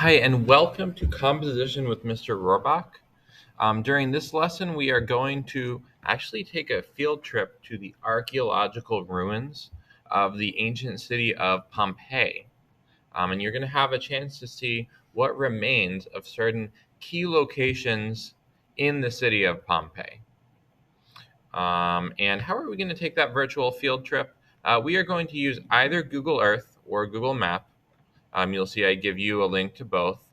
Hi, and welcome to Composition with Mr. Rohrbach. During this lesson, we are going to actually take a field trip to the archaeological ruins of the ancient city of Pompeii. And you're going to have a chance to see what remains of certain key locations in the city of Pompeii. And how are we going to take that virtual field trip? We are going to use either Google Earth or Google Map. You'll see I give you a link to both.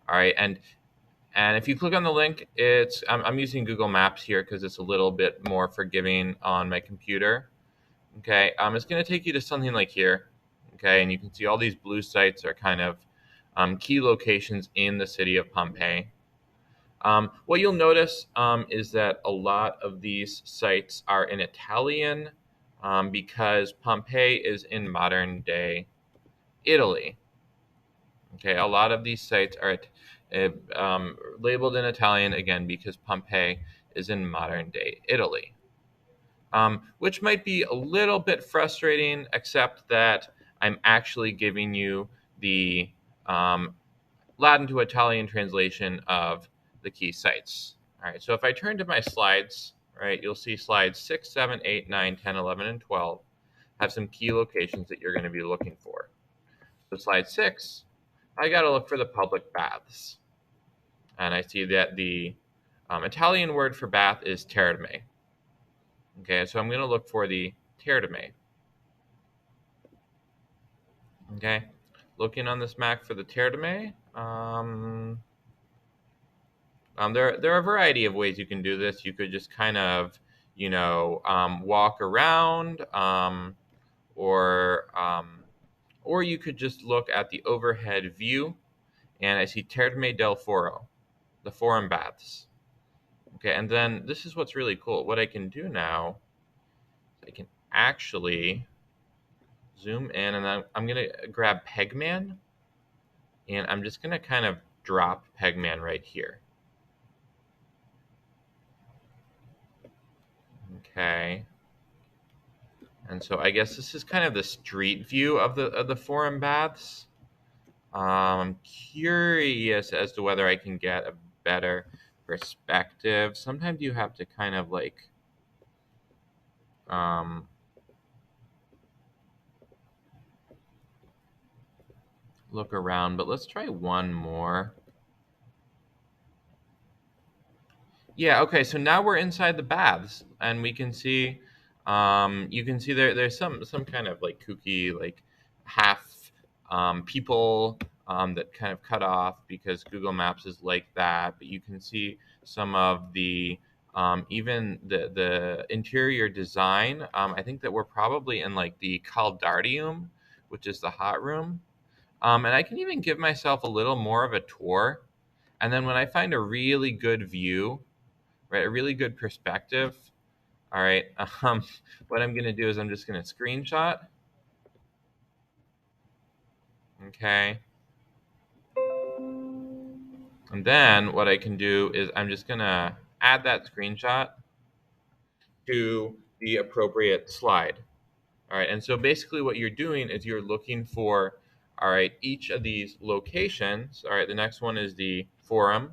All right, and if you click on the link, I'm using Google Maps here because it's a little bit more forgiving on my computer. Okay, it's going to take you to something like here. Okay, and you can see all these blue sites are kind of key locations in the city of Pompeii. What you'll notice is that a lot of these sites are in Italian because Pompeii is in modern day Italy. Okay, a lot of these sites are labeled in Italian again because Pompeii is in modern day Italy, which might be a little bit frustrating, except that I'm actually giving you the um, Latin to Italian translation of the key sites. All right, so if I turn to my slides, right, you'll see slides 6, 7, 8, 9, 10, 11, and 12 have some key locations that you're going to be looking for. So slide 6, I got to look for the public baths. And I see that the Italian word for bath is terme. Okay, so I'm going to look for the terme. Okay, looking on this map for the terme. There are a variety of ways you can do this. You could just kind of, walk around, or or you could just look at the overhead view, and I see Terme del Foro, the Forum Baths. Okay, and then this is what's really cool. What I can do now, I can actually zoom in, and I'm going to grab Pegman, and I'm just going to kind of drop Pegman right here. Okay. And so I guess this is kind of the street view of the Forum Baths. I'm curious as to whether I can get a better perspective. Sometimes you have to kind of like um, look around, but let's try one more. Yeah, okay, so now we're inside the baths, and we can see, you can see there's some kind of like kooky, like half people that kind of cut off because Google Maps is like that. But you can see some of the even the interior design. I think that we're probably in like the Caldardium, which is the hot room. And I can even give myself a little more of a tour. And then when I find a really good view, right, a really good perspective. All right, um, what I'm going to do is I'm just going to screenshot. Okay. And then what I can do is I'm just going to add that screenshot to the appropriate slide. All right, and so basically what you're doing is you're looking for, all right, each of these locations. All right, the next one is the forum,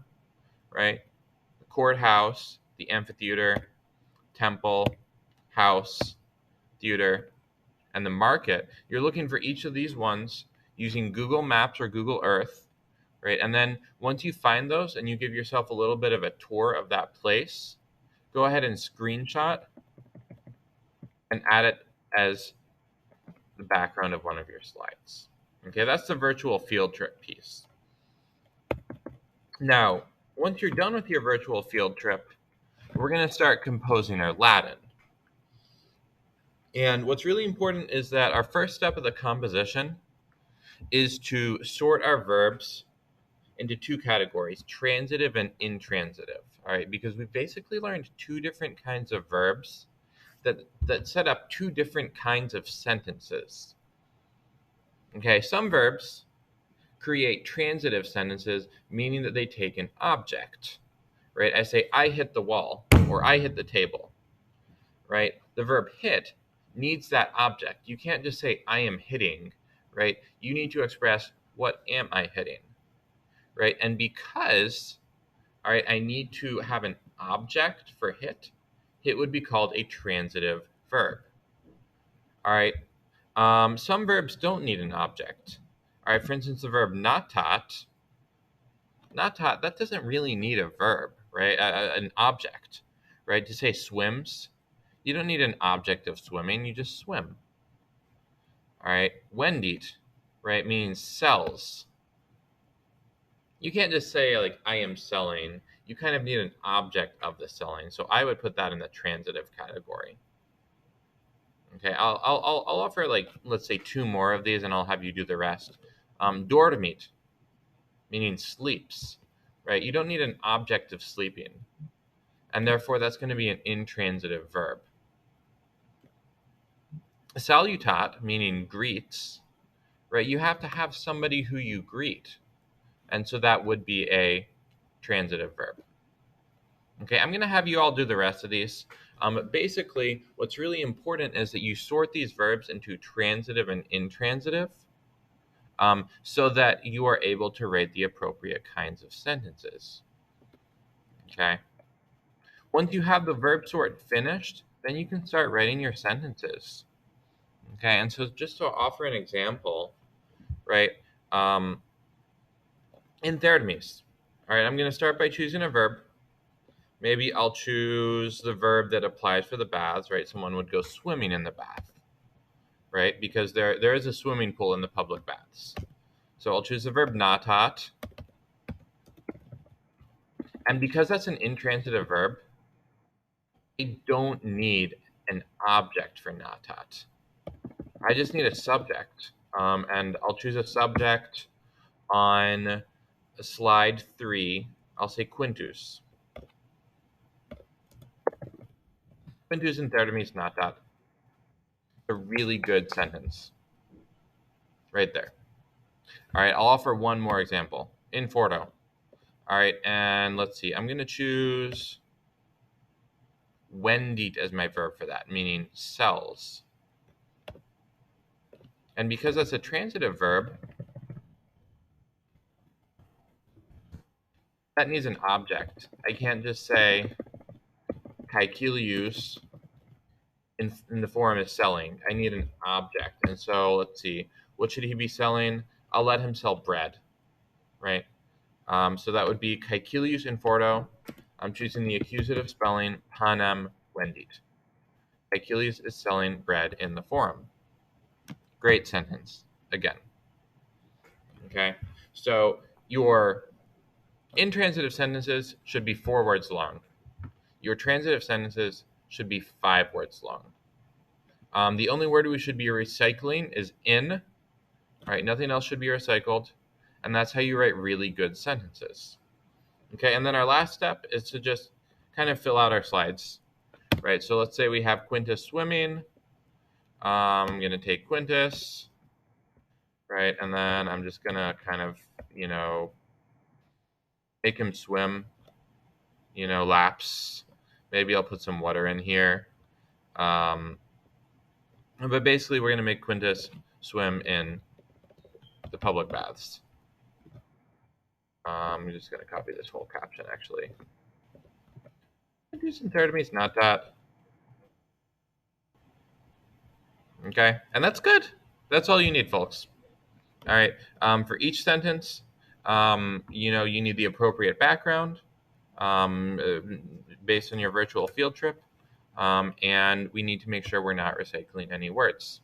right? The courthouse, the amphitheater, temple, house, theater, and the market. You're looking for each of these ones using Google Maps or Google Earth, right? And then once you find those and you give yourself a little bit of a tour of that place, go ahead and screenshot and add it as the background of one of your slides. Okay, that's the virtual field trip piece. Now, once you're done with your virtual field trip, we're going to start composing our Latin. And what's really important is that our first step of the composition is to sort our verbs into two categories, transitive and intransitive. All right, because we basically learned two different kinds of verbs that set up two different kinds of sentences. Okay, some verbs create transitive sentences, meaning that they take an object. Right? I say I hit the wall or I hit the table. Right? The verb hit needs that object. You can't just say I am hitting, right? You need to express what am I hitting? right? And because, all right, I need to have an object for hit, hit would be called a transitive verb. All right. Some verbs don't need an object. All right. For instance, the verb natat, natat, that doesn't really need a verb, right? An object, right? To say swims, you don't need an object of swimming. You just swim. All right. Wendit, right, means sells. You can't just say like I am selling. You kind of need an object of the selling. So I would put that in the transitive category. Okay, I'll offer like let's say two more of these, and I'll have you do the rest. Dormit, meaning sleeps, right? You don't need an object of sleeping, and therefore that's going to be an intransitive verb. Salutat, meaning greets, right? You have to have somebody who you greet, and so that would be a transitive verb. Okay, I'm going to have you all do the rest of these. Basically, what's really important is that you sort these verbs into transitive and intransitive, so that you are able to write the appropriate kinds of sentences. Okay. Once you have the verb sort finished, then you can start writing your sentences. Okay, and so just to offer an example, right? In Theoremis, all right, I'm going to start by choosing a verb. Maybe I'll choose the verb that applies for the baths, right? Someone would go swimming in the bath, right? Because there is a swimming pool in the public baths. So I'll choose the verb natat. And because that's an intransitive verb, I don't need an object for natat. I just need a subject. And I'll choose a subject on slide 3. I'll say quintus. Quintus in Theoremis natat. A really good sentence. Right there. All right, I'll offer one more example. In Fordo. All right, and let's see. I'm going to choose wendit as my verb for that, meaning sells. And because that's a transitive verb, that needs an object. I can't just say caecilius in the form is selling. I need an object. And so let's see. What should he be selling? I'll let him sell bread, right? So that would be caecilius in Fordo. I'm choosing the accusative spelling panem vendit. Caecilius is selling bread in the forum. Great sentence, again. Okay, so your intransitive sentences should be 4 words long. Your transitive sentences should be 5 words long. The only word we should be recycling is in. All right, nothing else should be recycled. And that's how you write really good sentences. Okay, and then our last step is to just kind of fill out our slides. Right, so let's say we have Quintus swimming. I'm going to take Quintus. Right, and then I'm just going to kind of, make him swim, laps. Maybe I'll put some water in here. But basically, we're going to make Quintus swim in the public baths. I'm just going to copy this whole caption, actually. Quintus in Theoremis natat. Okay, and that's good. That's all you need, folks. All right, for each sentence, you need the appropriate background based on your virtual field trip, and we need to make sure we're not recycling any words.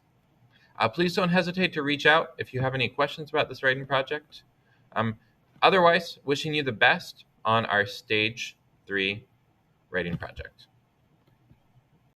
Please don't hesitate to reach out if you have any questions about this writing project. Otherwise, wishing you the best on our Stage 3 writing project.